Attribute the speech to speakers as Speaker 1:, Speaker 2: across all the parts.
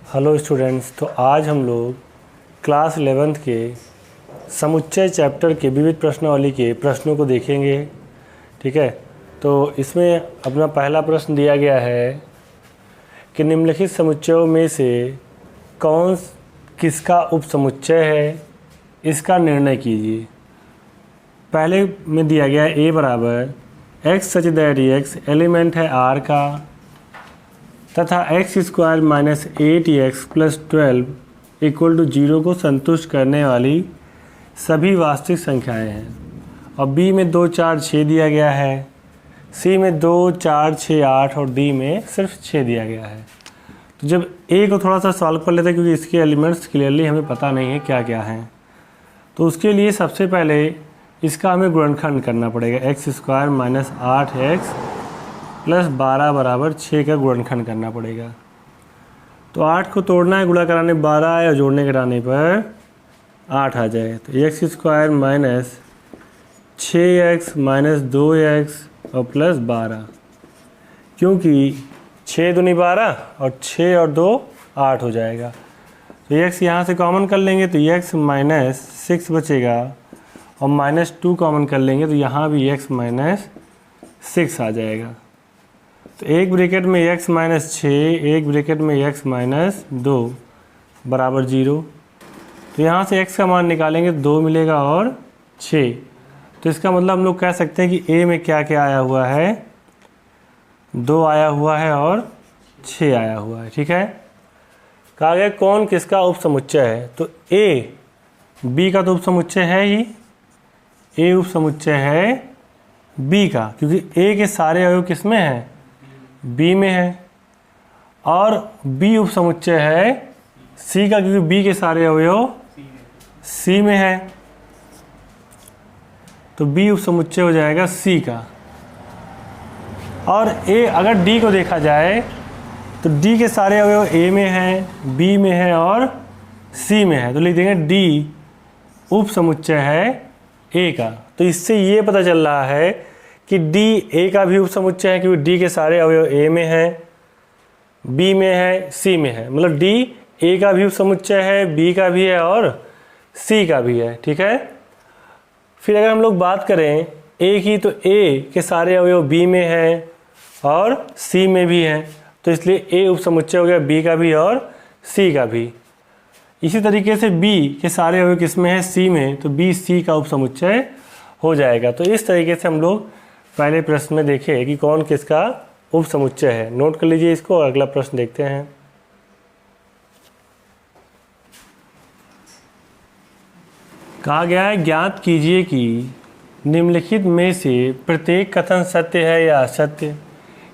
Speaker 1: Hello students, तो आज हम लोग क्लास 11th के समुच्चय चैप्टर के विविध प्रश्नावली के प्रश्नों को देखेंगे। ठीक है, तो इसमें अपना पहला प्रश्न दिया गया है कि निम्नलिखित समुच्चयों में से कौन किसका उपसमुच्चय है, इसका निर्णय कीजिए। पहले में दिया गया ए बराबर x such that x element है आर का तथा x square minus 8x plus 12 equal to 0 को संतुष्ट करने वाली सभी वास्तविक संख्याएं हैं। और बी में 2, 4, 6 दिया गया है, सी में 2, 4, 6, 8 और डी में सिर्फ 6 दिया गया है। तो जब ए को थोड़ा सा सॉल्व कर लेते हैं क्योंकि इसके एलिमेंट्स क्लियरली हमें पता नहीं है क्या क्या हैं, तो उसके लिए सबसे पहले इसका हमें गुणनखंड करना पड़ेगा। X square minus 8x plus 12 बराबर 6 का गुणनखंड करना पड़ेगा। तो 8 को तोड़ना है, गुणा कराने 12 आए और जोड़ने कराने पर 8 आ जाए। तो x square minus 6x minus 2x और प्लस 12, क्योंकि 6 दूनी 12 और 6 और 2 8 हो जाएगा। तो x यहाँ से कॉमन कर लेंगे तो x माइनस 6 बचेगा और माइनस 2 कॉमन कर लेंगे तो यहाँ भी x माइनस 6 आ जाएगा। तो एक ब्रैकेट में x माइनस 6, एक ब्रैकेट में x माइनस 2 बराबर 0। तो यहाँ से x का मान निकालेंगे 2 मिलेगा और 6। तो इसका मतलब हम लोग कह सकते हैं कि a में क्या क्या आया हुआ है, 2 आया हुआ है और 6 आया हुआ है। ठीक है, कहा गया कौन किसका उपसमुच्चय है। तो a b का तो उपसमुच्चय है ही, a उपसमुच्चय है b का, क्योंकि a के सारे अवयव किस में हैं, b में है। और b उपसमुच्चय है c का, क्योंकि b के सारे अवयव c में है। तो b उपसमुच्चय हो जाएगा c का। और a अगर d को देखा जाए तो d के सारे अवयव a में हैं, b में है और c में है। तो लिख देंगे d उपसमुच्चय है a का। तो इससे ये पता चल रहा है कि D A का भी उपसमुच्चय है, क्योंकि D के सारे अवयव A में हैं, B में है, C में है। मतलब D A का भी उपसमुच्चय है, B का भी है और C का भी है। ठीक है, फिर अगर हम लोग बात करें A की, तो A के सारे अवयव B में हैं और C में भी हैं, तो इसलिए A उपसमुच्चय हो गया B का भी और C का भी। इसी तरीके से B के सारे अवयव किस में है, C में, तो B C का उपसमुच्चय हो जाएगा। तो इस तरीके से हम लोग पहले प्रश्न में देखें कि कौन किसका उपसमुच्चय है। नोट कर लीजिए इसको, अगला प्रश्न देखते हैं। कहा गया है ज्ञात कीजिए कि निम्नलिखित में से प्रत्येक कथन सत्य है या असत्य।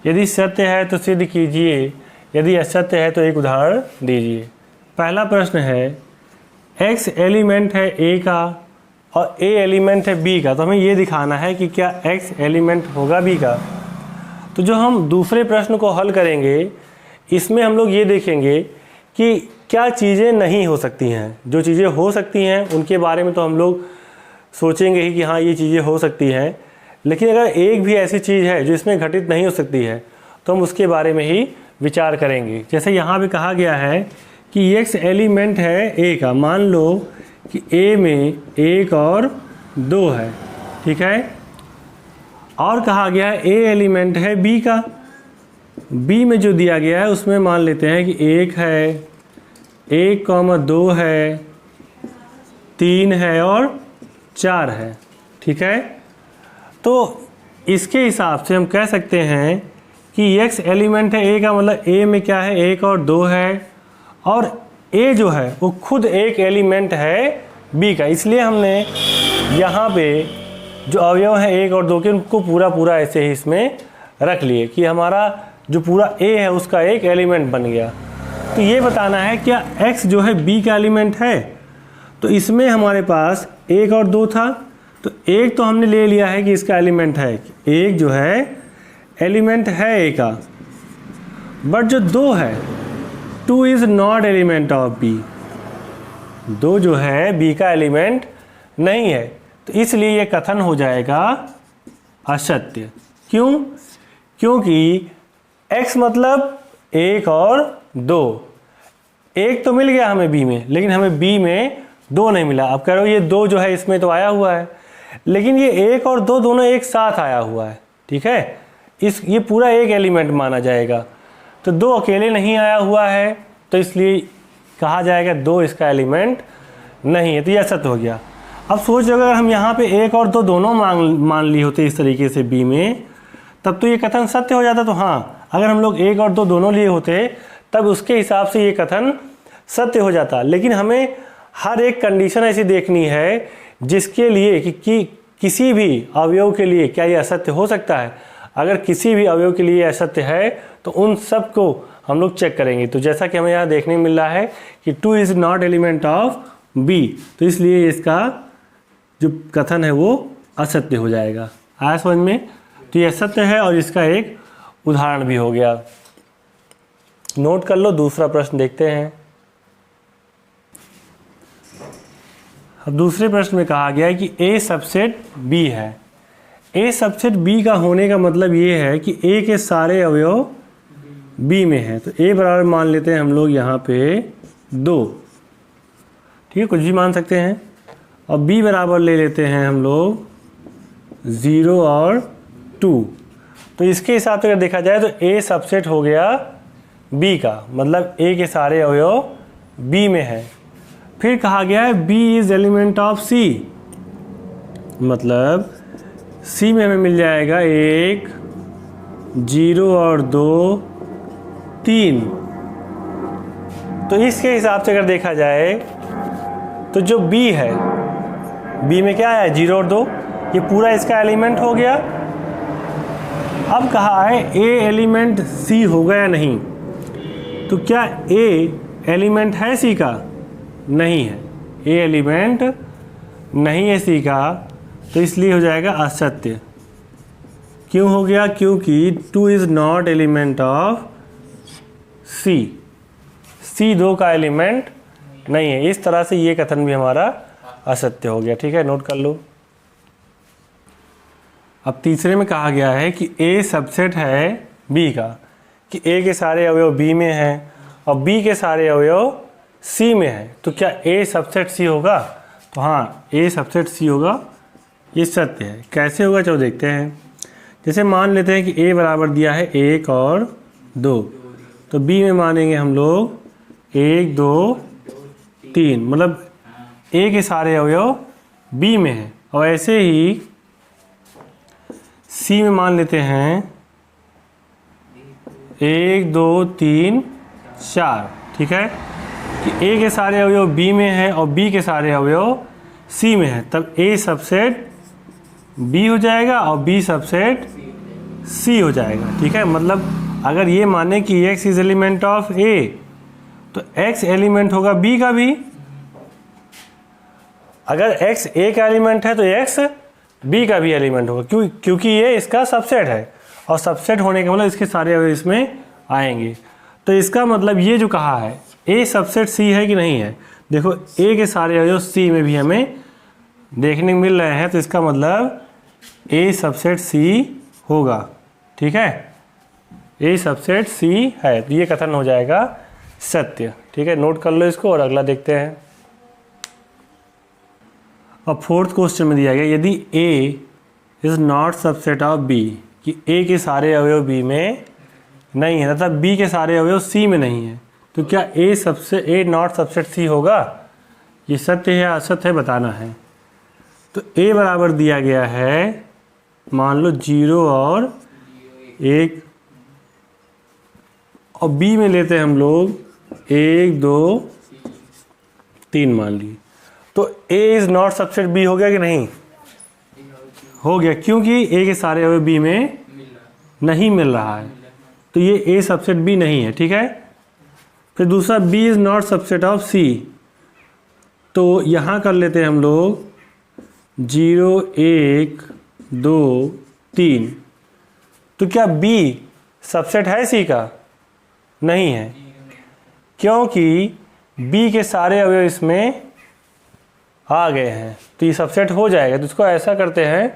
Speaker 1: यदि सत्य है तो सिद्ध कीजिए, यदि असत्य है तो एक उदाहरण दीजिए। पहला प्रश्न है x एलिमेंट है a का और a एलिमेंट है b का, तो हमें ये दिखाना है कि क्या x एलिमेंट होगा b का। तो जो हम दूसरे प्रश्न को हल करेंगे इसमें हम लोग ये देखेंगे कि क्या चीज़ें नहीं हो सकती हैं। जो चीज़ें हो सकती हैं उनके बारे में तो हम लोग सोचेंगे ही कि हाँ ये चीज़ें हो सकती हैं, लेकिन अगर एक भी ऐसी चीज़ है जो इसमें घटित नहीं हो सकती है तो हम उसके बारे में ही विचार करेंगे। जैसे यहाँ पे कहा गया है कि x एलिमेंट है a का। मान लो कि a में 1 और 2 है, ठीक है। और कहा गया है a एलिमेंट है b का। b में जो दिया गया है उसमें मान लेते हैं कि 1 है, 1, 2 है, 3 है और 4 है, ठीक है। तो इसके हिसाब से हम कह सकते हैं कि x एलिमेंट है a का, मतलब a में क्या है, 1 और 2 है, और a जो है वो खुद एक एलिमेंट है b का। इसलिए हमने यहाँ पे जो अवयव हैं 1 और 2 के उनको पूरा ऐसे ही इसमें रख लिए कि हमारा जो पूरा a है उसका एक एलिमेंट बन गया। तो ये बताना है क्या x जो है b का एलिमेंट है। तो इसमें हमारे पास 1 और 2 था, तो 1 तो हमने ले लिया है कि इसका एलिमेंट है, 1 जो है एलिमेंट है a का। बट जो 2 है, 2 is not element of b, 2 जो है b का एलिमेंट नहीं है। तो इसलिए ये कथन हो जाएगा असत्य। क्यों? क्योंकि x मतलब 1 और 2, एक तो मिल गया हमें बी में, लेकिन हमें बी में 2 नहीं मिला। अब कह रहे हो ये 2 जो है इसमें तो आया हुआ है, लेकिन ये 1 और 2 दोनों एक साथ आया हुआ है, ठीक है। ये पूरा एक एलिमेंट माना जाएगा। तो 2 अकेले नहीं आया हुआ है, तो इसलिए कहा जाएगा 2 इसका एलिमेंट नहीं है, तो यह सत्य हो गया। अब सोच अगर हम यहाँ पे 1 और 2 दोनों मान लिए होते इस तरीके से बी में, तब तो ये कथन सत्य हो जाता। तो हाँ, अगर हम लोग 1 और 2 दोनों लिए होते तब उसके हिसाब से ये कथन सत्य हो जाता। लेकिन हमें हर एक कंडीशन ऐसी देखनी है जिसके लिए कि किसी भी अवयव के लिए क्या ये असत्य हो सकता है। अगर किसी भी अवयव के लिए असत्य है तो उन सब को हम लोग चेक करेंगे। तो जैसा कि हमें यहाँ देखने मिल रहा है कि 2 is not element of B, तो इसलिए इसका जो कथन है वो असत्य हो जाएगा। आया समझ में? तो ये असत्य है और इसका एक उदाहरण भी हो गया। नोट कर लो। दूसरा प्रश्न देखते हैं। अब दूसरे प्रश्न में कहा गया है कि ए सबसेट बी है। ए सबसेट बी का होने का मतलब ये है कि ए के सारे अवयव बी में है। तो ए बराबर मान लेते हैं हम लोग यहाँ पे 2, ठीक है, कुछ भी मान सकते हैं। और बी बराबर ले लेते हैं हम लोग 0 और 2। तो इसके हिसाब से अगर देखा जाए तो ए सबसेट हो गया बी का, मतलब ए के सारे अवयव बी में है। फिर कहा गया है बी इज एलिमेंट ऑफ सी, मतलब सी में हमें मिल जाएगा 1, 0 और 2, 3। तो इसके हिसाब से अगर देखा जाए तो जो बी है, बी में क्या है 0 और 2, ये पूरा इसका एलिमेंट हो गया। अब कहा है ए एलिमेंट सी होगा या नहीं। तो क्या ए एलिमेंट है सी का? नहीं है, ए एलिमेंट नहीं है सी का, तो इसलिए हो जाएगा असत्य। क्यों हो गया? क्योंकि 2 इज़ नॉट एलिमेंट ऑफ सी, सी 2 का एलिमेंट नहीं है। इस तरह से ये कथन भी हमारा असत्य हो गया, ठीक है, नोट कर लो। अब तीसरे में कहा गया है कि ए सबसेट है बी का, कि ए के सारे अवयव बी में हैं और बी के सारे अवयव सी में है। तो क्या ए सबसेट सी होगा? तो हाँ, ए सबसेट सी होगा, ये सत्य है। कैसे होगा चलो देखते हैं। जैसे मान लेते हैं कि ए बराबर दिया है 1 और 2, तो बी में मानेंगे हम लोग 1, 2, 3, मतलब ए के सारे अवयव बी में हैं। और ऐसे ही सी में मान लेते हैं 1, 2, 3, 4, ठीक है, कि ए के सारे अवयव बी में है और बी के सारे अवयव सी में है। तब ए सबसेट बी हो जाएगा और बी सबसेट सी हो जाएगा, ठीक है। मतलब अगर ये माने कि x इज एलिमेंट ऑफ ए, तो x एलिमेंट होगा b का भी। अगर x a का एलिमेंट है तो x b का भी एलिमेंट होगा, क्योंकि ये इसका सबसेट है और सबसेट होने का मतलब इसके सारे अवयव इसमें आएंगे। तो इसका मतलब ये जो कहा है a सबसेट c है कि नहीं है, देखो a के सारे अवयव c में भी हमें देखने को मिल रहे हैं, तो इसका मतलब a सबसेट c होगा, ठीक है, a सबसेट c है। तो ये कथन हो जाएगा सत्य, ठीक है, नोट कर लो इसको। और अगला देखते हैं। अब फोर्थ क्वेश्चन में दिया गया यदि a is not subset of b, कि a के सारे अवयव b में नहीं है तथा b के सारे अवयव c में नहीं है, तो क्या a नॉट सबसेट c होगा? ये सत्य है या असत्य है बताना है। तो a बराबर दिया गया है, मान लो 0 और 1, और b में लेते हैं हम लोग 1, 2, 3 मान ली। तो a is not subset b हो गया कि नहीं? हो गया, क्योंकि a के सारे अवयव b में नहीं मिल रहा है, तो ये a सबसेट b नहीं है, ठीक है। फिर दूसरा b is not subset of c, तो यहाँ कर लेते हैं हम लोग 0, 1, 2, 3। तो क्या b सबसेट है c का? नहीं है, क्योंकि b के सारे अवयव इसमें आ गए हैं, तो ये सबसेट हो जाएगा। तो इसको ऐसा करते हैं,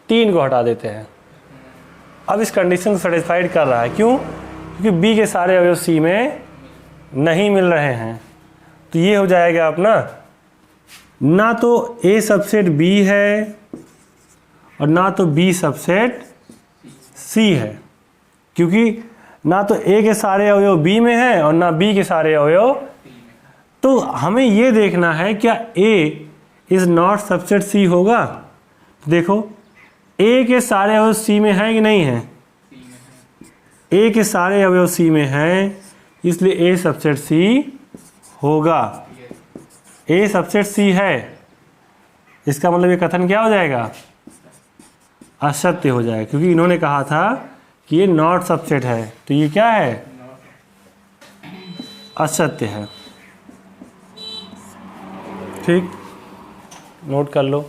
Speaker 1: 3 को हटा देते हैं। अब इस कंडीशन को सेटिस्फाइड कर रहा है, क्यों? क्योंकि b के सारे अवयव c में नहीं मिल रहे हैं, तो ये हो जाएगा अपना ना तो A सबसेट B है और ना तो B सबसेट C है, क्योंकि ना तो A के सारे अवयव B में हैं और ना B के सारे अवयव। तो हमें ये देखना है क्या A is not subset C होगा। देखो A के सारे अवयव C में हैं कि नहीं हैं, A के सारे अवयव C में हैं, इसलिए A सबसेट C होगा। A सबसेट C है, इसका मतलब ये कथन क्या हो जाएगा, असत्य हो जाएगा, क्योंकि इन्होंने कहा था कि ये नॉट सबसेट है, तो ये क्या है, असत्य है। ठीक, नोट कर लो।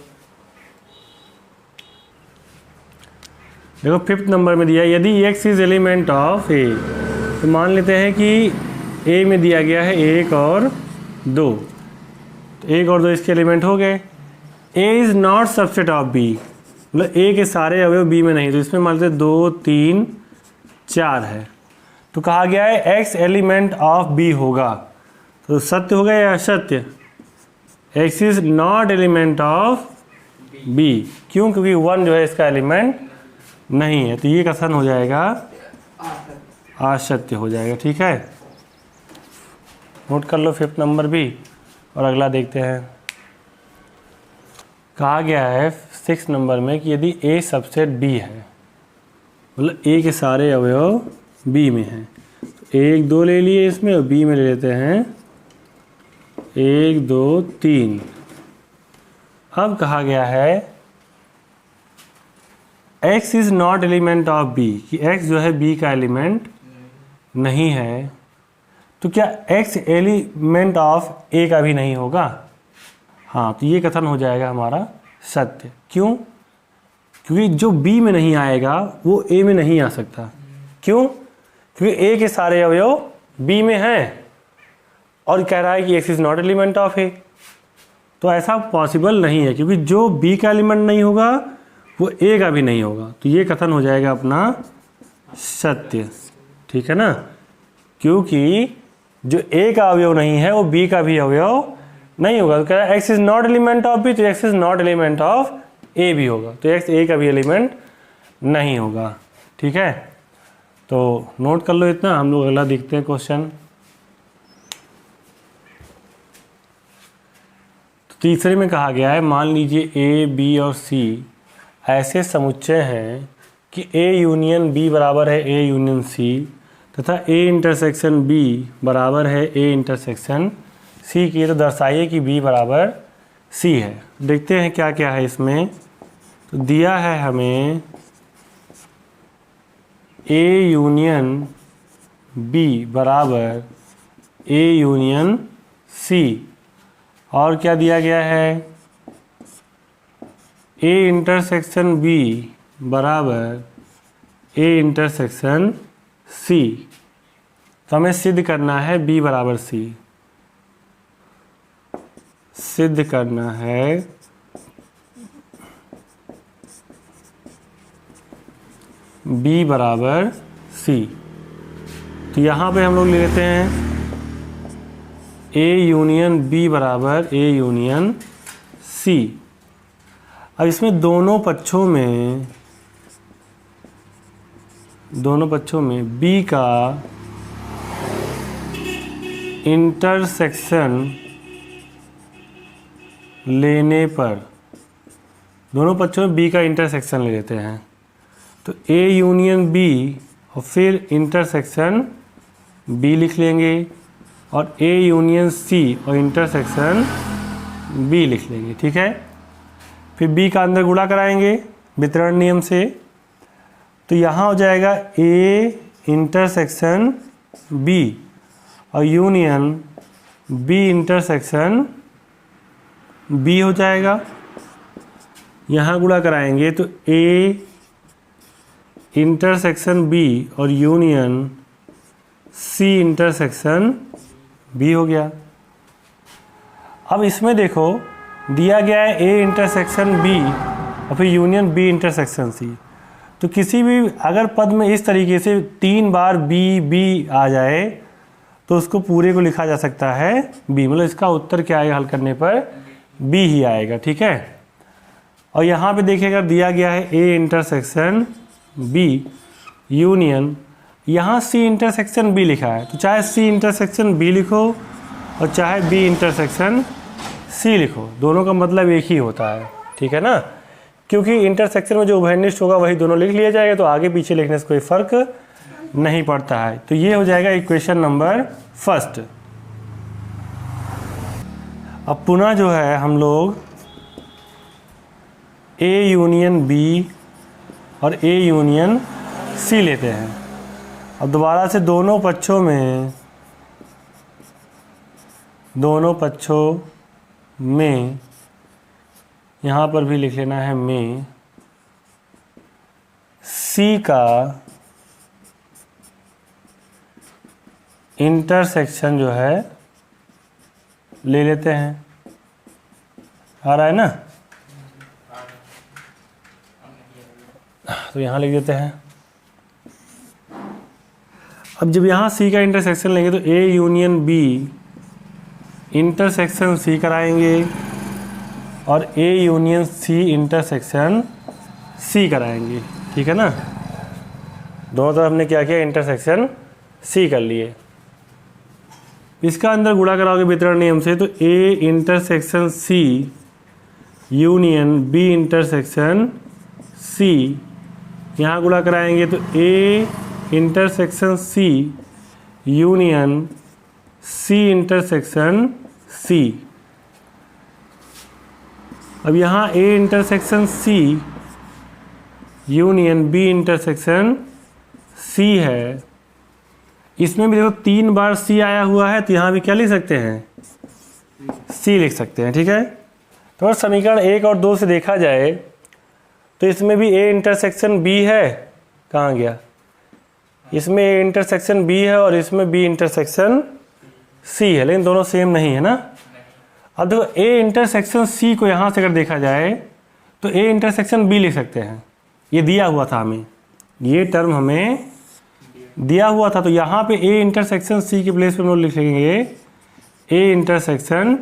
Speaker 1: देखो 5th नंबर में दिया, यदि x is element of A, तो मान लेते हैं कि A में दिया गया है 1 और 2, तो 1 और 2 इसके एलिमेंट हो गए। A is not subset of B, मतलब A के सारे अवयव B में नहीं, तो इसमें मान लेते 2 3 4 है, तो कहा गया है x एलिमेंट ऑफ B होगा, तो सत्य होगा या असत्य, x is not element of B, क्यों, क्योंकि 1 जो है इसका एलिमेंट नहीं है, तो ये कथन हो जाएगा असत्य हो जाएगा। ठीक है, नोट कर लो 5th नंबर भी, और अगला देखते हैं। कहा गया है 6th नंबर में कि यदि A सबसेट B है, मतलब A के सारे अवयव B में हैं, तो 1 2 ले लिए इसमें और B में ले लेते हैं 1 2 3। अब कहा गया है x is not element of B, कि x जो है B का एलिमेंट नहीं है, तो क्या x एलिमेंट ऑफ A का भी नहीं होगा। हाँ, तो ये कथन हो जाएगा हमारा सत्य। क्यों, क्योंकि जो B में नहीं आएगा वो A में नहीं आ सकता। क्यों, क्योंकि A के सारे अवयव B में हैं और कह रहा है कि x is not element of A, तो ऐसा पॉसिबल नहीं है, क्योंकि जो B का एलिमेंट नहीं होगा वो A का भी नहीं होगा, तो ये कथन हो जाएगा अपना सत्य। ठीक है ना, क्योंकि जो A का अवयव नहीं है वो B का भी अवयव नहीं होगा, तो कह रहा है x is not element of B, तो x is not element of A भी होगा, तो x A का भी एलिमेंट नहीं होगा। ठीक है, तो नोट कर लो इतना, हम लोग अगला देखते हैं क्वेश्चन। तो तीसरे में कहा गया है, मान लीजिए A B और C ऐसे समुच्चय हैं कि A यूनियन B बराबर है A यूनियन C, तथा A इंटरसेक्शन B बराबर है A इंटरसेक्शन C की, तो दर्शाइए कि B बराबर C है। देखते हैं क्या क्या है इसमें। तो दिया है हमें A यूनियन B बराबर A यूनियन C, और क्या दिया गया है, A इंटरसेक्शन B बराबर A इंटरसेक्शन C। तो हमें सिद्ध करना है B बराबर C, सिद्ध करना है B बराबर C। तो यहाँ पे हम लोग ले लेते हैं A यूनियन B बराबर A यूनियन C। अब इसमें दोनों पक्षों में B का इंटरसेक्शन लेने पर, दोनों पक्षों में B का इंटरसेक्शन ले लेते हैं, तो A यूनियन B और फिर इंटरसेक्शन B लिख लेंगे, और A यूनियन C और इंटरसेक्शन B लिख लेंगे। ठीक है, फिर B का अंदर गुणा कराएंगे वितरण नियम से, तो यहाँ हो जाएगा A इंटरसेक्शन B और यूनियन B इंटरसेक्शन B हो जाएगा। यहाँ गुणा कराएंगे तो A इंटरसेक्शन B और यूनियन C इंटरसेक्शन B हो गया। अब इसमें देखो दिया गया है A इंटरसेक्शन B और फिर यूनियन B इंटरसेक्शन C, तो किसी भी अगर पद में इस तरीके से 3 बार B B आ जाए तो उसको पूरे को लिखा जा सकता है बी, मतलब इसका उत्तर क्या आएगा हल करने पर, बी ही आएगा। ठीक है, और यहाँ पे देखिए अगर दिया गया है ए इंटरसेक्शन बी यूनियन, यहाँ सी इंटरसेक्शन बी लिखा है, तो चाहे सी इंटरसेक्शन बी लिखो और चाहे बी इंटरसेक्शन सी लिखो, दोनों का मतलब एक ही होता है। ठीक है ना, क्योंकि इंटरसेक्शन में जो उभयनिष्ठ होगा वही दोनों लिख लिया जाएगा, तो आगे पीछे लिखने से कोई फर्क नहीं पड़ता है। तो ये हो जाएगा इक्वेशन नंबर फर्स्ट। अब पुनः जो है हम लोग ए यूनियन बी और ए यूनियन सी लेते हैं। अब दोबारा से दोनों पक्षों में यहाँ पर भी लिख लेना है में सी का इंटरसेक्शन जो है ले लेते हैं। आ रहा है ना, तो यहाँ लिख देते हैं। अब जब यहाँ सी का इंटरसेक्शन लेंगे तो A union B intersection C कराएंगे और ए यूनियन सी इंटरसेक्शन सी कराएंगे। ठीक है ना, दोनों तरफ हमने क्या किया, इंटरसेक्शन सी कर लिए। इसका अंदर गुणा कराओगे वितरण नियम से, तो A intersection C union B intersection C, यहाँ गुणा कराएंगे तो A intersection C union C intersection C. अब यहाँ A intersection C union B intersection C है, इसमें भी देखो 3 बार सी आया हुआ है, तो यहाँ भी क्या लिख सकते हैं, सी लिख सकते हैं। ठीक है, तो अगर समीकरण 1 और 2 से देखा जाए तो इसमें भी ए इंटरसेक्शन बी है, कहाँ गया, इसमें ए इंटरसेक्शन बी है और इसमें बी इंटरसेक्शन सी है, लेकिन दोनों सेम नहीं है ना। अब देखो ए इंटरसेक्शन सी को यहाँ से अगर देखा जाए तो ए इंटरसेक्शन बी लिख सकते हैं, ये दिया हुआ था हमें, ये टर्म हमें दिया हुआ था, तो यहाँ पे ए इंटरसेक्शन सी के प्लेस पे हम लोग लिखेंगे A intersection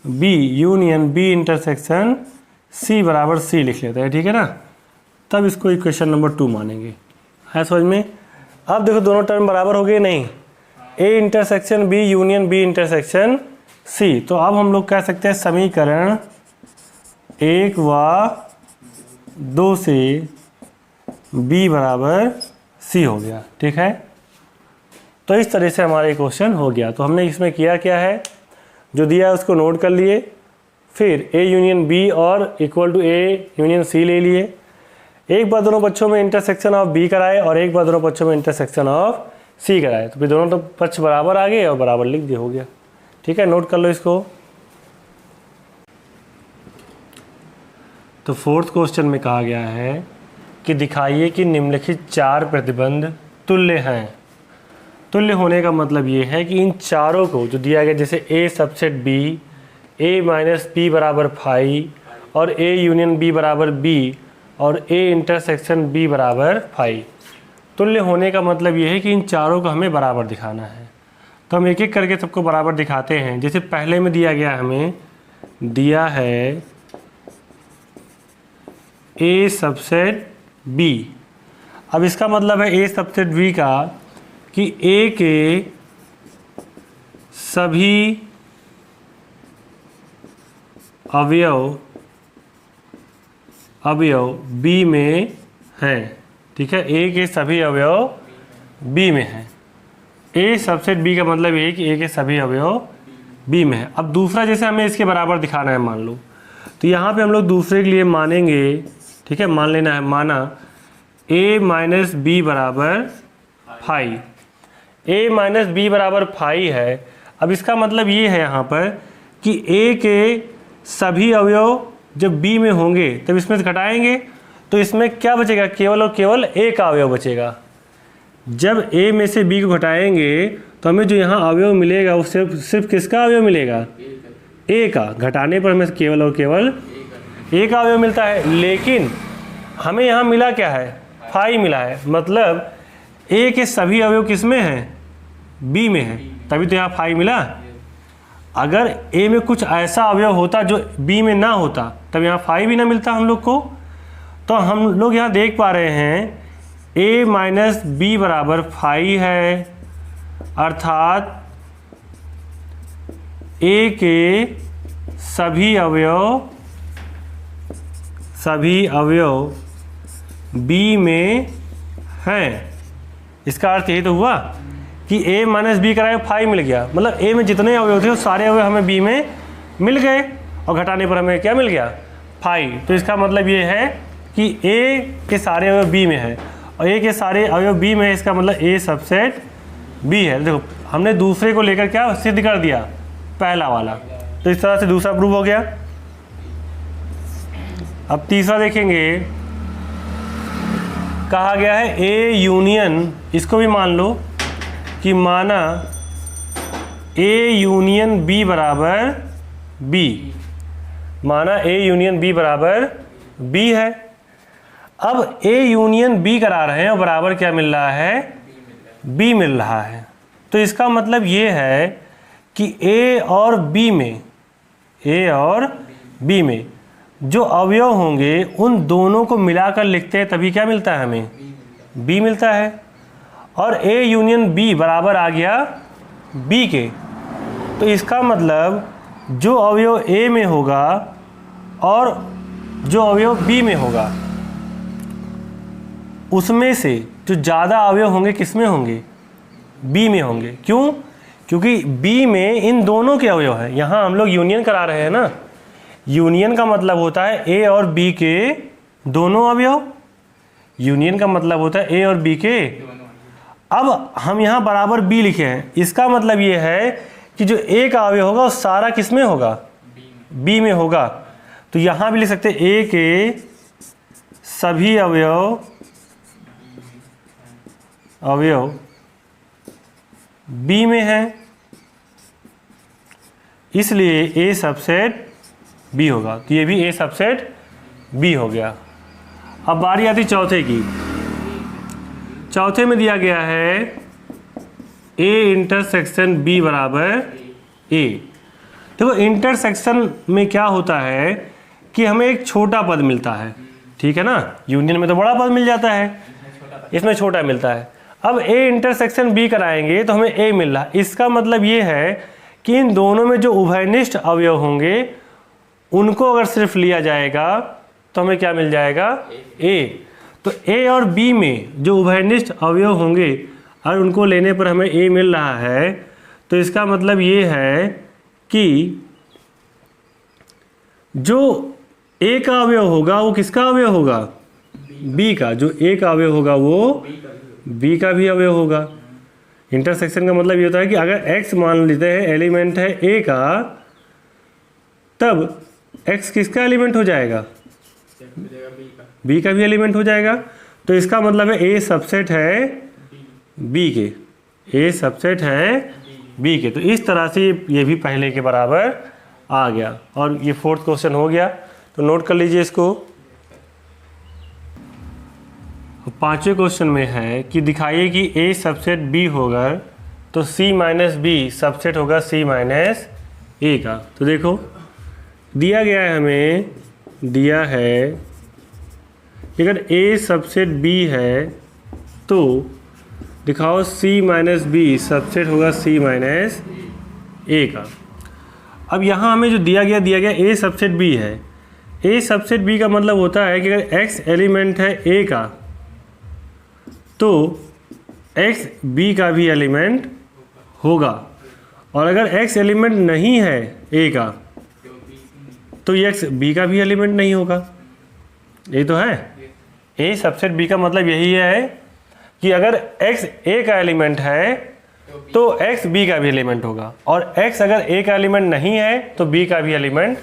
Speaker 1: B union B intersection C बराबर सी लिख लेते हैं। ठीक है ना, तब इसको इक्वेशन नंबर 2 मानेंगे। है समझ में। अब देखो दोनों टर्म बराबर हो गए नहीं, A intersection B union B intersection C, तो अब हम लोग कह सकते हैं समीकरण 1 व 2 से बी बराबर सी हो गया। ठीक है, तो इस तरह से हमारा क्वेश्चन हो गया। तो हमने इसमें किया क्या है, जो दिया है उसको नोट कर लिए, फिर ए यूनियन बी और equal to A union C ले लिए, एक बार दोनों पक्षों में इंटरसेक्शन ऑफ बी कराए और एक बार दोनों पक्षों में इंटरसेक्शन ऑफ सी कराए, तो फिर दोनों तो पक्ष बराबर आ गए और बराबर लिख दिया, हो गया। ठीक है, नोट कर लो इसको। तो 4th क्वेश्चन में कहा गया है कि दिखाइए कि निम्नलिखित 4 प्रतिबंध तुल्य हैं। तुल्य होने का मतलब ये है कि इन चारों को जो दिया गया, जैसे ए सबसेट बी, ए माइनस बी बराबर फाई और ए यूनियन बी बराबर बी और ए इंटरसेक्शन बी बराबर फाई, तुल्य होने का मतलब ये है कि इन चारों को हमें बराबर दिखाना है। तो हम एक एक करके सबको बराबर दिखाते हैं। जैसे पहले में दिया गया, हमें दिया है ए सबसेट बी। अब इसका मतलब है ए सबसेट बी का कि ए के सभी अवयव बी में हैं। ठीक है, ए के सभी अवयव बी में हैं। ए सबसेट बी का मतलब ये है कि ए के सभी अवयव बी में है। अब दूसरा, जैसे हमें इसके बराबर दिखाना है मान लो, तो यहाँ पे हम लोग दूसरे के लिए मानेंगे। ठीक है, मान लेना है, माना a माइनस बी बराबर फाई, a माइनस बी बराबर फाई है। अब इसका मतलब ये है यहाँ पर कि a के सभी अवयव जब b में होंगे तब इसमें से घटाएंगे, तो इसमें क्या बचेगा, केवल और केवल a का अवयव बचेगा। जब a में से b को घटाएंगे तो हमें जो यहाँ अवयव मिलेगा वो सिर्फ किसका अवयव मिलेगा, a का। घटाने पर हमें केवल और केवल a का अवयव मिलता है, लेकिन हमें यहाँ मिला क्या है, फाई मिला है। मतलब a के सभी अवयव किस में हैं, b में हैं। तभी तो यहाँ 5 मिला। अगर A में कुछ ऐसा अवयव होता जो B में ना होता तब यहाँ 5 भी ना मिलता हम लोग को। तो हम लोग यहाँ देख पा रहे हैं A माइनस B बराबर 5 है, अर्थात A के सभी अवयव B में हैं। इसका अर्थ यही तो हुआ कि A माइनस बी कराए 5 मिल गया, मतलब A में जितने अवयव थे वो सारे अवयव हमें B में मिल गए और घटाने पर हमें क्या मिल गया 5। तो इसका मतलब ये है कि A के सारे अवयव B में है और A के सारे अवयव B में है, इसका मतलब A सबसेट B है। देखो हमने दूसरे को लेकर क्या सिद्ध कर दिया, पहला वाला। तो इस तरह से दूसरा प्रूव हो गया। अब तीसरा देखेंगे, कहा गया है A यूनियन, इसको भी मान लो कि माना A यूनियन B बराबर B, माना A यूनियन B बराबर B है। अब A यूनियन B करा रहे हैं और बराबर क्या मिल रहा है, B मिल रहा है। तो इसका मतलब ये है कि A और B में जो अवयव होंगे उन दोनों को मिलाकर लिखते हैं तभी क्या मिलता है हमें, B मिलता है। और A यूनियन B बराबर आ गया B के। तो इसका मतलब जो अवयव A में होगा और जो अवयव B में होगा उसमें से जो ज़्यादा अवयव होंगे किस में होंगे, B में होंगे। क्यों? क्योंकि B में इन दोनों के अवयव हैं। यहाँ हम लोग यूनियन करा रहे हैं ना, यूनियन का मतलब होता है A और B के दोनों अवयव। यूनियन का मतलब होता है A और B के। अब हम यहाँ बराबर B लिखे हैं, इसका मतलब ये है कि जो A का अवयव होगा वो सारा किस में होगा, B में होगा। तो यहाँ भी लिख सकते हैं A के सभी अवयव B में है, इसलिए A सबसेट B होगा। तो ये भी A सबसेट B हो गया। अब बारी आती चौथे की। चौथे में दिया गया है A इंटरसेक्शन B बराबर A। देखो इंटरसेक्शन में क्या होता है कि हमें एक छोटा पद मिलता है, ठीक है ना। यूनियन में तो बड़ा पद मिल जाता है, इसमें छोटा मिलता है। अब A इंटरसेक्शन B कराएंगे तो हमें A मिल रहा है। इसका मतलब ये है कि इन दोनों में जो उभयनिष्ठ अवयव होंगे उनको अगर सिर्फ लिया जाएगा तो हमें क्या मिल जाएगा, A। तो A और B में जो उभयनिष्ठ अवयव होंगे और उनको लेने पर हमें A मिल रहा है, तो इसका मतलब ये है कि जो A का अवयव होगा वो किसका अवयव होगा, B का। जो A का अवयव होगा वो B का भी अवयव होगा। इंटरसेक्शन का मतलब ये होता है कि अगर X मान लेते हैं एलिमेंट है A का, तब X किसका एलिमेंट हो जाएगा, B का भी एलिमेंट हो जाएगा। तो इसका मतलब है A सबसेट है B के, A सबसेट है B के। तो इस तरह से ये भी पहले के बराबर आ गया और ये फोर्थ क्वेश्चन हो गया। तो नोट कर लीजिए इसको। पांचवें क्वेश्चन में है कि दिखाइए कि A सबसेट B होगा तो C माइनस B सबसेट होगा C माइनस A का। तो देखो दिया गया है, हमें दिया है कि अगर A सबसेट B है तो दिखाओ C माइनस B सबसेट होगा C माइनस A का। अब यहाँ हमें जो दिया गया A सबसेट B है। A सबसेट B का मतलब होता है कि अगर X एलिमेंट है A का तो X B का भी एलिमेंट होगा, और अगर X एलिमेंट नहीं है A का तो X B का भी एलिमेंट नहीं होगा। ये तो है। A सबसेट B का मतलब यही है कि अगर X A का एलिमेंट है तो X B का भी एलिमेंट होगा, और X अगर A का एलिमेंट नहीं है तो B का भी एलिमेंट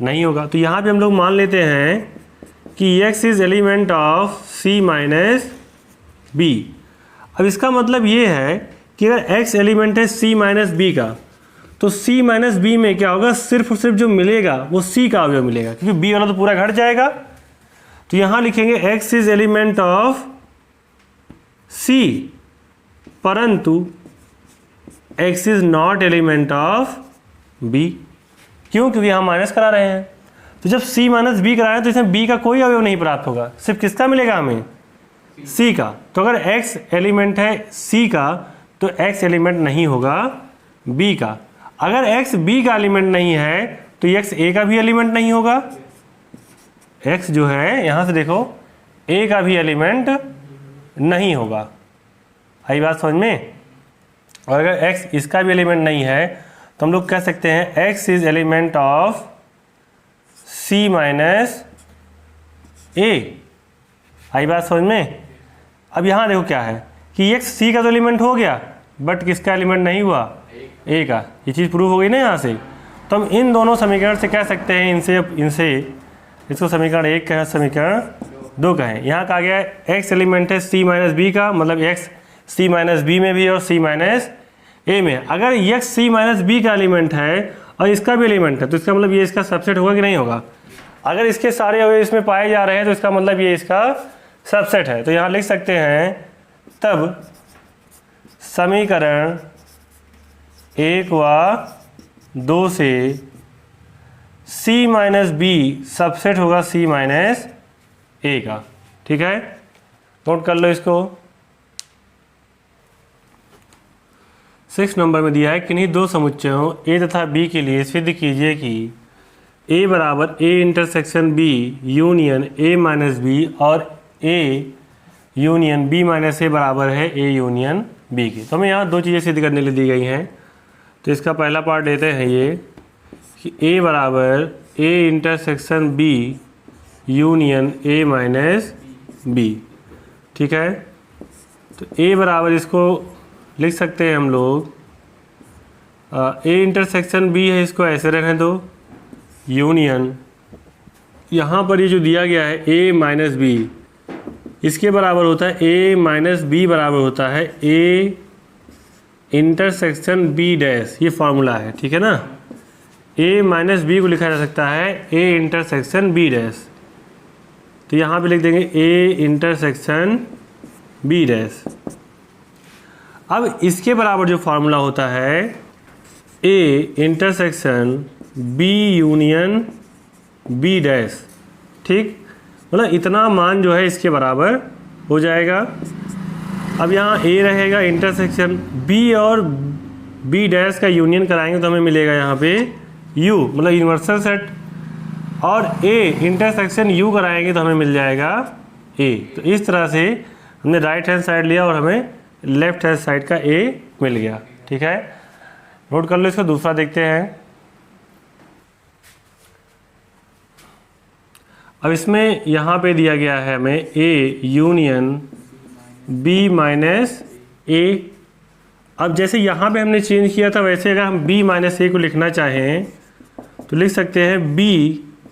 Speaker 1: नहीं होगा। तो यहाँ पे हम लोग मान लेते हैं कि X is element of C minus B। अब इसका मतलब ये है कि अगर X एलिमेंट है C माइनस B का तो C माइनस B में क्या होगा, सिर्फ और सिर्फ जो मिलेगा वो C का अवयव मिलेगा, क्योंकि B वाला तो पूरा घट जाएगा। तो यहाँ लिखेंगे X is element of C, परंतु x is not element of b। क्यों? क्योंकि हम माइनस करा रहे हैं। तो जब c माइनस बी करा रहे हैं तो इसमें b का कोई अवयव नहीं प्राप्त होगा, सिर्फ किसका मिलेगा हमें? c का। तो अगर x एलिमेंट है c का तो x एलिमेंट नहीं होगा b का। अगर x b का एलिमेंट नहीं है तो x a का भी एलिमेंट नहीं होगा। x जो है यहाँ से देखो a का भी एलिमेंट नहीं होगा। आई बात समझ में? और अगर x इसका भी एलिमेंट नहीं है तो हम लोग कह सकते हैं x is element of c minus a। आई बात समझ में? अब यहाँ देखो क्या है कि x c का तो एलिमेंट हो गया बट किसका एलिमेंट नहीं हुआ? a का। ये चीज़ प्रूव हो गई ना यहाँ से। तो हम इन दोनों समीकरण से कह सकते हैं इनसे इसको समीकरण 1 कहें, समीकरण 2 कहें। यहाँ कहा गया है x एलिमेंट है c माइनस बी का, मतलब x c माइनस बी में भी और c माइनस a में। अगर x c माइनस बी का एलिमेंट है और इसका भी एलिमेंट है तो इसका मतलब ये इसका सबसेट होगा कि नहीं होगा? अगर इसके सारे अवयव इसमें पाए जा रहे हैं तो इसका मतलब ये इसका सबसेट है। तो यहाँ लिख सकते हैं तब समीकरण 1 व 2 से c माइनस बी सबसेट होगा c माइनस a का। ठीक है, नोट कर लो इसको। 6 नंबर में दिया है किन्हीं दो समुच्चयों a तथा b के लिए सिद्ध कीजिए कि a बराबर a intersection b union a minus B और a union b minus a बराबर है a यूनियन b के। तो हमें यहाँ दो चीज़ें सिद्ध करने के लिए दी गई हैं। तो इसका पहला पार्ट लेते हैं ये कि a बराबर a intersection b union a minus b। ठीक है, तो a बराबर इसको लिख सकते हैं हम लोग a इंटरसेक्शन b है, इसको ऐसे रहने दो, यूनियन यहाँ पर ये जो दिया गया है a माइनस बी इसके बराबर होता है a माइनस बी बराबर होता है a इंटरसेक्शन b डैश। ये फार्मूला है, ठीक है ना। a माइनस बी को लिखा जा सकता है a इंटरसेक्शन b डैश। तो यहाँ पे लिख देंगे a इंटरसेक्शन b डैश। अब इसके बराबर जो फार्मूला होता है a intersection b union b dash. ठीक, मतलब इतना मान जो है इसके बराबर हो जाएगा। अब यहाँ a रहेगा इंटरसेक्शन b और b डैश का यूनियन कराएंगे तो हमें मिलेगा यहाँ पे u, मतलब यूनिवर्सल सेट। और a इंटरसेक्शन u कराएंगे तो हमें मिल जाएगा a। तो इस तरह से हमने राइट हैंड साइड लिया और हमें लेफ्ट हैंड साइड का a मिल गया। ठीक है, नोट कर लो इसको। दूसरा देखते हैं। अब इसमें यहाँ पे दिया गया है हमें a union b minus a। अब जैसे यहाँ पे हमने चेंज किया था वैसे अगर हम b माइनस a को लिखना चाहें तो लिख सकते हैं b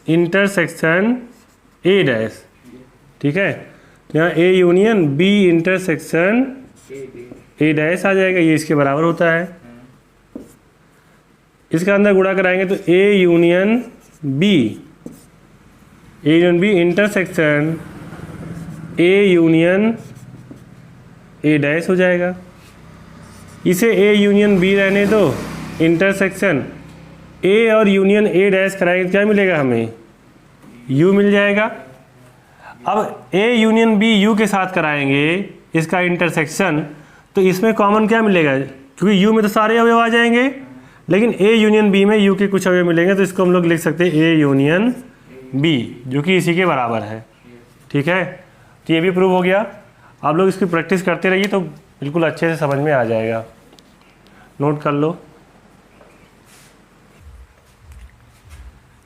Speaker 1: इंटरसेक्शन a डैश। ठीक है, तो यहाँ a union b intersection a dash आ जाएगा। ये इसके बराबर होता है। इसके अंदर गुणा कराएंगे तो a union b intersection a union a dash हो जाएगा। इसे a यूनियन b रहने दो, इंटरसेक्शन a और यूनियन a डैश कराएंगे तो क्या मिलेगा हमें? u मिल जाएगा। अब a यूनियन b u के साथ कराएंगे इसका इंटरसेक्शन तो इसमें कॉमन क्या मिलेगा? क्योंकि u में तो सारे अवयव आ जाएंगे लेकिन a यूनियन b में u के कुछ अवयव मिलेंगे तो इसको हम लोग लिख सकते हैं a यूनियन b, जो कि इसी के बराबर है। ठीक है, तो ये भी प्रूव हो गया। आप लोग इसकी प्रैक्टिस करते रहिए तो बिल्कुल अच्छे से समझ में आ जाएगा। नोट कर लो।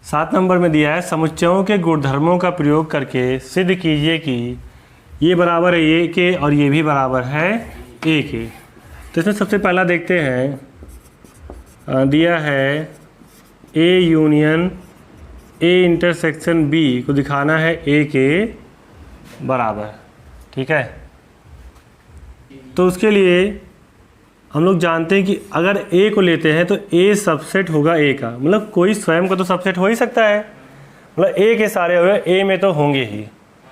Speaker 1: 7 नंबर में दिया है समुच्चयों के गुणधर्मों का प्रयोग करके सिद्ध कीजिए कि ये बराबर है a के और ये भी बराबर है a के। तो इसमें सबसे पहला देखते हैं, दिया है a union a intersection b को दिखाना है a के बराबर। ठीक है, तो उसके लिए हम लोग जानते हैं कि अगर a को लेते हैं तो a सबसेट होगा a का, मतलब कोई स्वयं का तो सबसेट हो ही सकता है, मतलब a के सारे अवयव a में तो होंगे ही।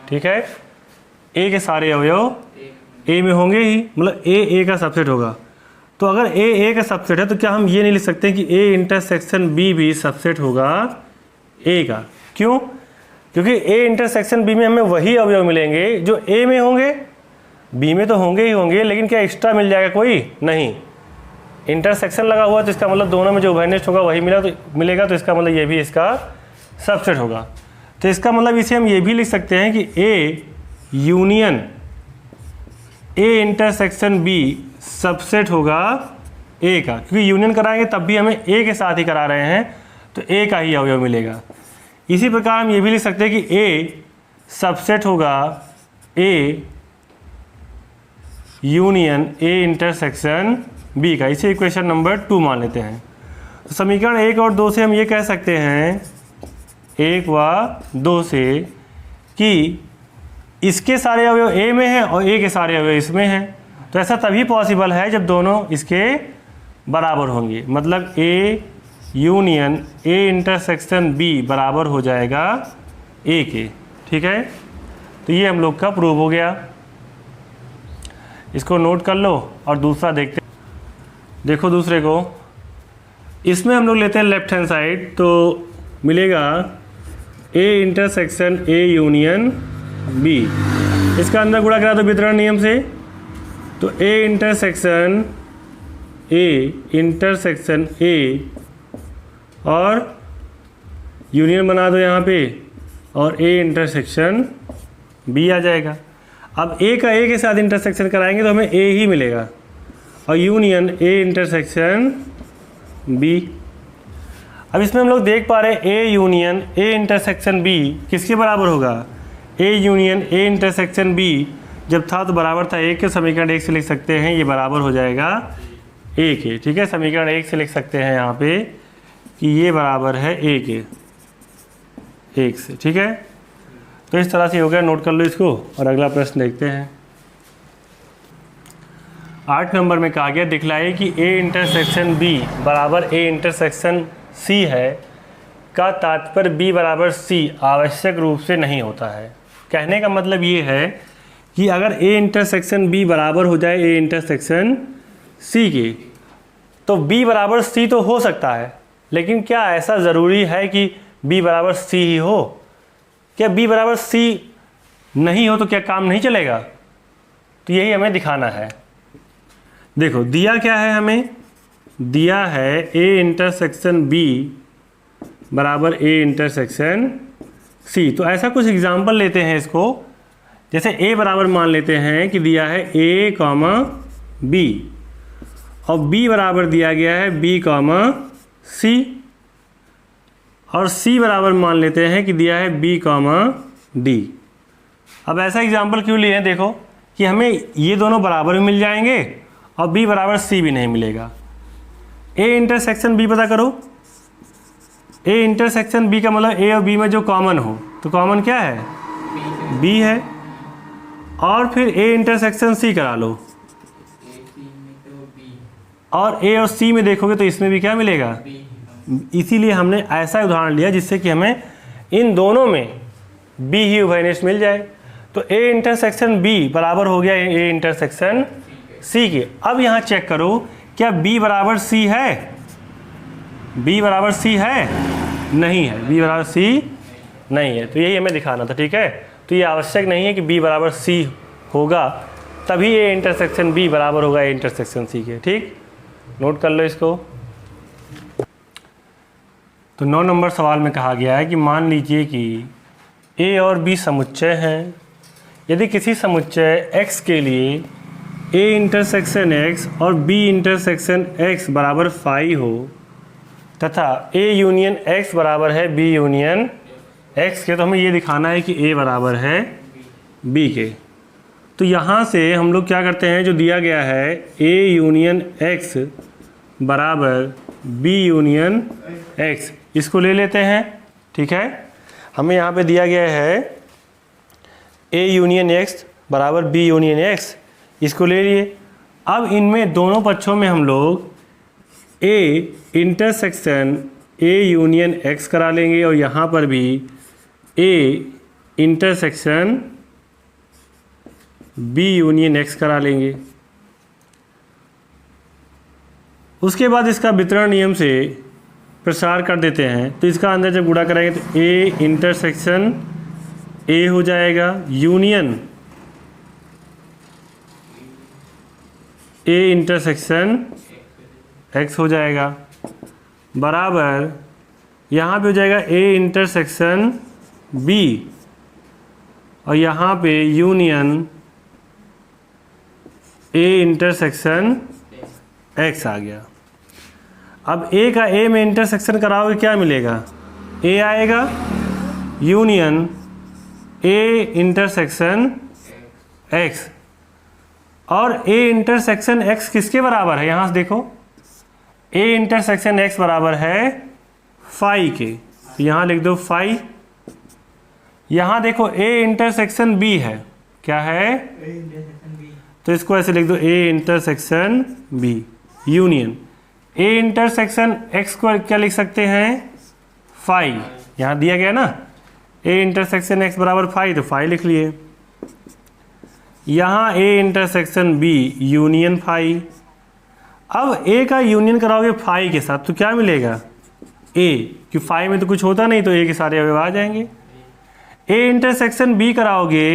Speaker 1: ठीक है, a के सारे अवयव a में होंगे ही, मतलब a का सबसेट होगा। तो अगर ए का सबसेट है तो क्या हम ये नहीं लिख सकते कि ए इंटरसेक्शन बी भी सबसेट होगा ए का? क्यों? क्योंकि ए इंटरसेक्शन बी में हमें वही अवयव मिलेंगे जो ए में होंगे, बी में तो होंगे ही होंगे, लेकिन क्या एक्स्ट्रा मिल जाएगा कोई? नहीं। इंटरसेक्शन लगा हुआ तो इसका मतलब दोनों में जो उभयनिष्ठ होगा वही मिलेगा, तो इसका मतलब ये भी इसका सबसेट होगा। तो इसका मतलब इसे हम ये भी लिख सकते हैं कि A union A intersection B subset होगा ए का, क्योंकि यूनियन कराएंगे तब भी हमें ए के साथ ही करा रहे हैं तो ए का ही अवयव मिलेगा। इसी प्रकार हम ये भी लिख सकते हैं कि ए सबसेट होगा A union A intersection B का। इसे इक्वेशन नंबर 2 मान लेते हैं। तो समीकरण 1 और 2 से हम ये कह सकते हैं, 1 व 2 से, कि इसके सारे अवयव ए में हैं और ए के सारे अवयव इसमें हैं। तो ऐसा तभी पॉसिबल है जब दोनों इसके बराबर होंगे, मतलब A union A intersection B बराबर हो जाएगा ए के। ठीक है, तो ये हम लोग का प्रूव हो गया। इसको नोट कर लो और दूसरा देखते हैं। देखो दूसरे को, इसमें हम लोग लेते हैं लेफ्ट हैंड साइड, तो मिलेगा A intersection A union B. इसका अंदर गुणा करा दो वितरण नियम से, तो ए इंटरसेक्शन ए और यूनियन बना दो यहाँ पे, और ए इंटरसेक्शन बी आ जाएगा। अब ए का ए के साथ इंटरसेक्शन कराएंगे तो हमें ए ही मिलेगा, और यूनियन ए इंटरसेक्शन बी। अब इसमें हम लोग देख पा रहे हैं A union A intersection B किसके बराबर होगा? A union A intersection B जब था तो बराबर था ए के, समीकरण 1 से लिख सकते हैं ये बराबर हो जाएगा ए के। ठीक है, समीकरण 1 से लिख सकते हैं यहाँ पे कि ये बराबर है ए के, 1 से। ठीक है, तो इस तरह से हो गया, नोट कर लो इसको। और अगला प्रश्न देखते हैं। 8 नंबर में कहा गया, दिखलाइए कि ए इंटरसेक्शन बी बराबर ए इंटरसेक्शन सी है का तात्पर्य बी बराबर सी आवश्यक रूप से नहीं होता है। कहने का मतलब ये है कि अगर ए इंटरसेक्शन बी बराबर हो जाए ए इंटरसेक्शन सी के, तो बी बराबर सी तो हो सकता है, लेकिन क्या ऐसा ज़रूरी है कि बी बराबर सी ही हो? क्या बी बराबर सी नहीं हो तो क्या काम नहीं चलेगा? तो यही हमें दिखाना है। देखो दिया क्या है, हमें दिया है ए इंटरसेक्शन बी बराबर ए इंटरसेक्शन सी। तो ऐसा कुछ एग्जाम्पल लेते हैं इसको, जैसे ए बराबर मान लेते हैं कि दिया है ए कॉमा बी, और बी बराबर दिया गया है बी कॉमा सी, और सी बराबर मान लेते हैं कि दिया है बी कॉमा डी। अब ऐसा एग्जाम्पल क्यों लिए हैं? देखो कि हमें ये दोनों बराबर भी मिल जाएंगे और बी बराबर सी भी नहीं मिलेगा। ए इंटरसेक्शन बी पता करो। ए इंटरसेक्शन बी का मतलब ए और बी में जो कॉमन हो, तो कॉमन क्या है? बी है। और फिर ए इंटरसेक्शन सी करा लो, और ए और सी में देखोगे तो इसमें भी क्या मिलेगा? इसीलिए हमने ऐसा उदाहरण लिया जिससे कि हमें इन दोनों में बी ही उभयनिष्ठ मिल जाए। तो ए इंटरसेक्शन बी बराबर हो गया ए इंटरसेक्शन सी के। अब यहाँ चेक करो, क्या बी बराबर सी है? बी बराबर सी है? नहीं है, बी बराबर सी नहीं है। तो यही हमें दिखाना था। ठीक है, तो ये आवश्यक नहीं है कि बी बराबर सी होगा तभी ए इंटरसेक्शन बी बराबर होगा ए इंटरसेक्शन सी के। ठीक, नोट कर लो इसको। तो 9 नंबर सवाल में कहा गया है कि मान लीजिए कि ए और बी समुच्चय हैं। यदि किसी समुच्चय x के लिए a इंटरसेक्शन x और b इंटरसेक्शन x बराबर फाई हो तथा a यूनियन x बराबर है b यूनियन x के, तो हमें ये दिखाना है कि a बराबर है b के। तो यहाँ से हम लोग क्या करते हैं, जो दिया गया है a यूनियन x बराबर b यूनियन x, इसको ले लेते हैं। ठीक है, हमें यहाँ पे दिया गया है a यूनियन x बराबर b यूनियन x, इसको ले लिए। अब इनमें दोनों पक्षों में हम लोग a intersection a union x करा लेंगे, और यहाँ पर भी a intersection b union x करा लेंगे। उसके बाद इसका वितरण नियम से प्रसार कर देते हैं, तो इसका अंदर जब गुणा कराएंगे तो ए इंटरसेक्शन ए हो जाएगा, यूनियन ए इंटरसेक्शन एक्स हो जाएगा, बराबर यहाँ पे हो जाएगा ए इंटरसेक्शन बी और यहाँ पे यूनियन ए इंटरसेक्शन एक्स आ गया। अब ए का ए में इंटरसेक्शन कराओगे क्या मिलेगा, ए आएगा यूनियन ए इंटरसेक्शन एक्स, और ए इंटरसेक्शन एक्स किसके बराबर है, यहाँ से देखो ए इंटरसेक्शन एक्स बराबर है फाई के, तो यहाँ लिख दो फाई। यहाँ देखो ए इंटरसेक्शन बी है, क्या है, तो इसको ऐसे लिख दो A intersection B union A intersection x को क्या लिख सकते हैं, फाई, यहाँ दिया गया ना ए इंटरसेक्शन एक्स बराबर फाई, तो फाई लिख लिए। यहाँ A intersection B union phi. अब ए का यूनियन कराओगे फाई के साथ तो क्या मिलेगा, ए, कि फाई में तो कुछ होता नहीं तो ए के सारे अवयव आ जाएंगे। ए इंटरसेक्शन बी कराओगे,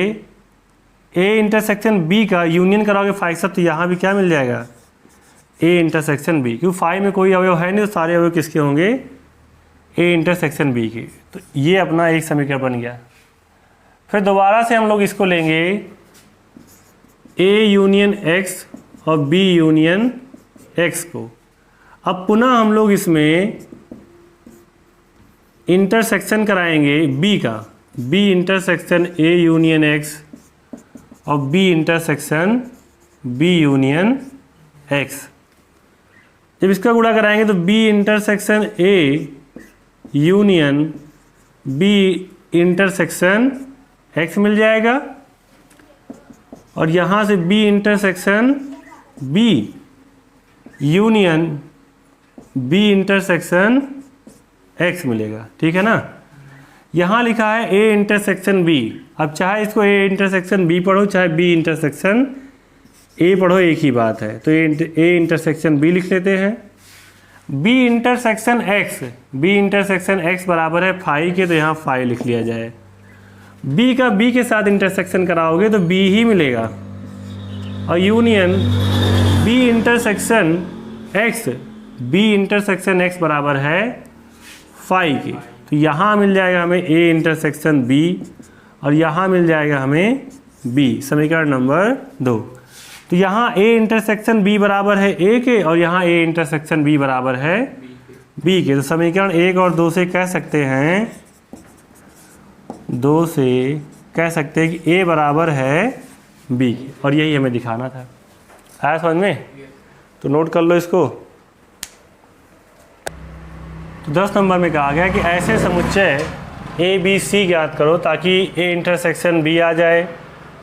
Speaker 1: ए इंटरसेक्शन बी का यूनियन कराओगे फाई के साथ तो यहाँ भी क्या मिल जाएगा, ए इंटरसेक्शन बी, क्योंकि फाई में कोई अवयव है नहीं तो सारे अवयव किसके होंगे, ए इंटरसेक्शन बी के। तो ये अपना एक समीकरण बन गया। फिर दोबारा से हम लोग इसको लेंगे ए यूनियन एक्स और बी यूनियन एक्स को। अब पुनः हम लोग इसमें इंटरसेक्शन कराएंगे बी का, B intersection A union X और B intersection B union X. जब इसका गुणा कराएंगे तो B intersection A union B intersection X मिल जाएगा, और यहाँ से B intersection B union B intersection X मिलेगा, ठीक है ना। यहाँ लिखा है ए इंटरसेक्शन बी, अब चाहे इसको ए इंटरसेक्शन बी पढ़ो चाहे बी इंटरसेक्शन ए पढ़ो, एक ही बात है। तो ए इंटरसेक्शन बी लिख लेते हैं। B intersection x, B intersection x बराबर है फाई के, तो यहाँ फाई लिख लिया जाए। बी का बी के साथ इंटरसेक्शन कराओगे तो बी ही मिलेगा, और union B intersection x, B intersection x बराबर है फाई के, तो यहाँ मिल जाएगा हमें ए इंटरसेक्शन बी और यहाँ मिल जाएगा हमें बी, समीकरण नंबर 2। तो यहाँ ए इंटरसेक्शन बी बराबर है ए के और यहाँ ए इंटरसेक्शन बी बराबर है बी के। तो समीकरण 1 और 2 से कह सकते हैं, 2 से कह सकते हैं कि ए बराबर है बी के, और यही हमें दिखाना था। आया समझ में? तो नोट कर लो इसको। तो 10 नंबर में कहा गया कि ऐसे समुच्चय ए बी सी ज्ञात करो ताकि ए इंटरसेक्शन बी आ जाए,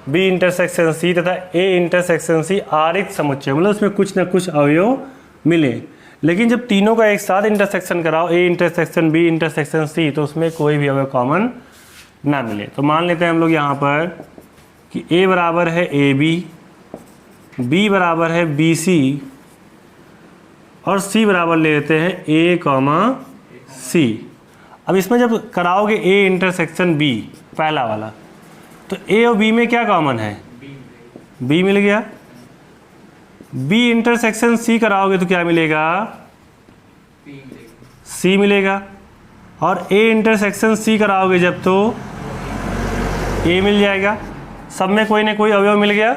Speaker 1: बी इंटरसेक्शन सी तथा ए इंटरसेक्शन सी आरिक्त समुच्चय, मतलब उसमें कुछ ना कुछ अवयव मिले। लेकिन जब तीनों का एक साथ इंटरसेक्शन कराओ, A intersection B intersection C, तो उसमें कोई भी अवयव कॉमन ना मिले। तो मान लेते हैं हम लोग यहाँ पर कि ए बराबर है ए बी बराबर है बी सी और सी बराबर ले लेते हैं ए कॉमा सी। अब इसमें जब कराओगे ए इंटरसेक्शन बी, पहला वाला, तो ए और बी में क्या कॉमन है, बी मिल गया। बी इंटरसेक्शन सी कराओगे तो क्या मिलेगा, सी मिलेगा। और ए इंटरसेक्शन सी कराओगे जब तो ए मिल जाएगा। सब में कोई ना कोई अवयव मिल गया।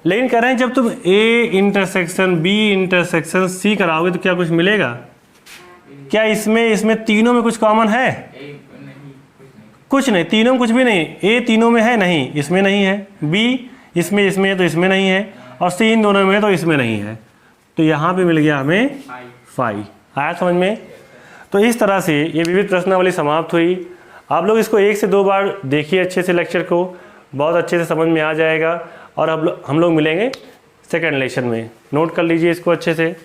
Speaker 1: लेकिन कह रहे हैं जब तुम A intersection B intersection C कराओगे तो क्या कुछ मिलेगा, क्या इसमें तीनों में कुछ कॉमन है, कुछ नहीं, तीनों में कुछ भी नहीं। ए तीनों में है नहीं, इसमें नहीं है, बी इसमें है तो इसमें नहीं है, और सी इन दोनों में है तो इसमें नहीं है। तो यहाँ पे मिल गया हमें फाई। आया समझ में? तो इस तरह से ये विविध प्रश्नावली समाप्त हुई। आप लोग इसको 1 से 2 बार देखिए अच्छे से, लेक्चर को बहुत अच्छे से समझ में आ जाएगा। और हम लोग मिलेंगे सेकेंड लेक्चर में। नोट कर लीजिए इसको अच्छे से।